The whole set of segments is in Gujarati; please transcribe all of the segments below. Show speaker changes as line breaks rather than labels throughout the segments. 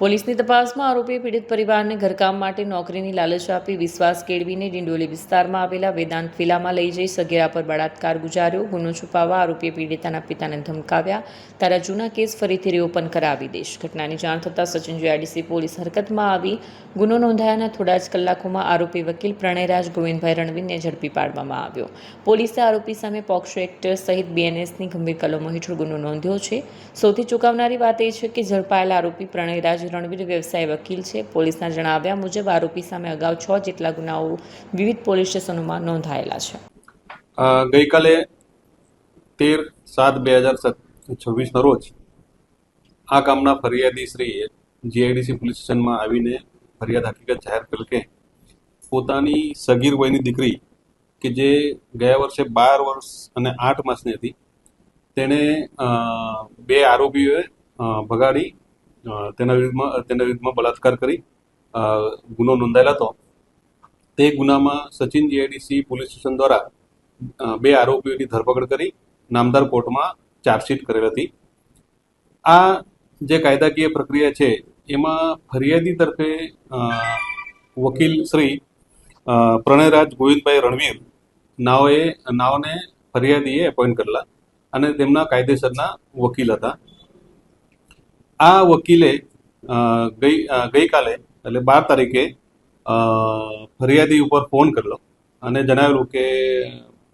પોલીસની તપાસમાં આરોપીએ પીડિત પરિવારને ઘરકામ માટે નોકરીની લાલચ આપી વિશ્વાસ કેળવીને ડિંડોલી વિસ્તારમાં આવેલા વેદાંત વિલામાં લઈ જઈ સગીરા પર બળાત્કાર ગુજાર્યો. ગુનો છુપાવવા આરોપીએ પીડિતાના પિતાને ધમકાવ્યા. તારા જૂના કેસ ફરીથી રીઓપન કરાવી દઈશ. ઘટનાની જાણ થતાં સચિન જીઆઈડીસી પોલીસ હરકતમાં આવી ગુનો નોંધાયાના થોડા જ કલાકોમાં આરોપી વકીલ પ્રણયરાજ ગોવિંદભાઈ રણવીરને ઝડપી પાડવામાં આવ્યો. પોલીસે આરોપી સામે પોક્સો એક્ટ સહિત બીએનએસની ગંભીર કલમો હેઠળ ગુનો નોંધ્યો છે. સૌથી ચોંકાવનારી વાત એ છે કે ઝડપાયેલા આરોપી પ્રણયરાજ રણવીર વ્યવસાય વકીલ છે. પોલીસના જણાવ્યા મુજબ આરોપી સામે અગાઉ 6 જેટલા ગુનાઓ વિવિધ પોલીસ સ્ટેશનોમાં નોંધાયેલા છે.
ગઈકાલે 13/7/2026 રોજ આ કામના ફરિયાદી શ્રીએ જીઆઈડીસી પોલીસ સ્ટેશનમાં આવીને ફરિયાદ હકીકત જાહેર કરેલ કે પોતાની સગીર વયની દીકરી કે જે ગયા વર્ષે 12 વર્ષ અને 8 માસની હતી તેણે બે આરોપીઓએ ભગાડી તેના વિરુદ્ધમાં બળાત્કાર કરી ગુનો નોંધાયેલો હતો. તે ગુનામાં સચિન જીઆઈડીસી પોલીસ સ્ટેશન દ્વારા બે આરોપીઓની ધરપકડ કરી નામદાર કોર્ટમાં ચાર્જશીટ કરેલ હતી. આ જે કાયદાકીય પ્રક્રિયા છે એમાં ફરિયાદી તરફે વકીલ શ્રી પ્રણયરાજ ગોવિંદભાઈ રણવીર નાઓને ફરિયાદીએ એપોઇન્ટ કરેલા અને તેમના કાયદેસરના વકીલ હતા. આ વકીલે ગઈકાલે એટલે 12 તારીખે ફરિયાદી ઉપર ફોન કરેલો અને જણાવેલું કે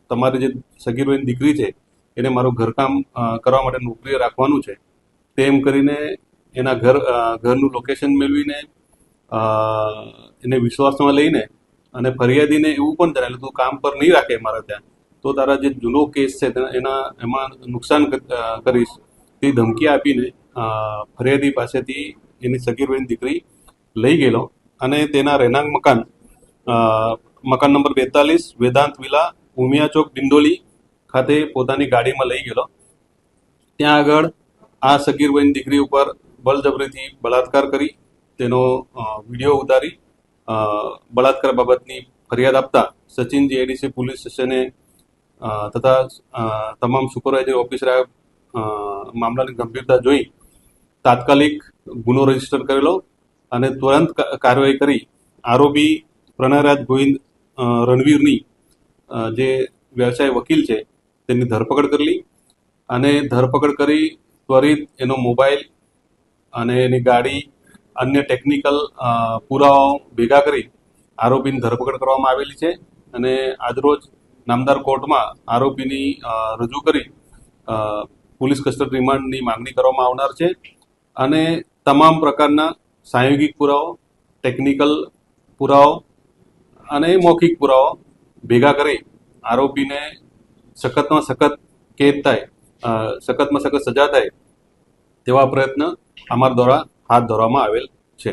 તમારી જે સગીર વયની દીકરી છે એને મારું ઘરકામ કરવા માટે નોકરીએ રાખવાનું છે. તેમ કરીને એના ઘરનું લોકેશન મેળવીને એને વિશ્વાસમાં લઈને અને ફરિયાદીને એવું પણ જણાવેલું તું કામ પર નહીં રાખે મારા ત્યાં તો તારા જે જૂનો કેસ છે એમાં નુકસાન કરીશ તે ધમકી આપીને ફરિયાદી પાસેથી એની સગીર વયની દીકરી લઈ ગયેલો અને તેના રહેણાંક મકાન નંબર 42 વેદાંત વિલા ઉમિયા ચોક ડિંડોલી ખાતે પોતાની ગાડીમાં લઈ ગયેલો. ત્યાં આગળ આ સગીર વયની દીકરી ઉપર બળજબરીથી બળાત્કાર કરી તેનો વિડીયો ઉતારી બળાત્કાર બાબતની ફરિયાદ આપતા સચિન જીઆઈડીસી પોલીસ સ્ટેશને તથા તમામ સુપરવાઇઝર ઓફિસરે મામલાની ગંભીરતા જોઈ તાત્કાલિક ગુનો રજીસ્ટર કરેલો અને તુરંત કાર્યવાહી કરી આરોપી પ્રણયરાજ ગોવિંદ રણવીરની જે વ્યવસાય વકીલ છે તેની ધરપકડ કરેલી અને ધરપકડ કરી ત્વરિત એનો મોબાઈલ અને એની ગાડી અન્ય ટેકનિકલ પુરાવાઓ ભેગા કરી આરોપીની ધરપકડ કરવામાં આવેલી છે અને આજરોજ નામદાર કોર્ટમાં આરોપીની રજૂ કરી પોલીસ કસ્ટડી રિમાન્ડની માંગણી કરવામાં આવનાર છે અને તમામ પ્રકારના સાંયોગિક પુરાવો, ટેકનિકલ પુરાવો અને મૌખિક પુરાવો ભેગા કરી આરોપીને સખતમાં સખત કેદ થાય, સખતમાં સખત સજા થાય તેવા પ્રયત્ન અમારા દ્વારા હાથ ધરવામાં આવેલ છે.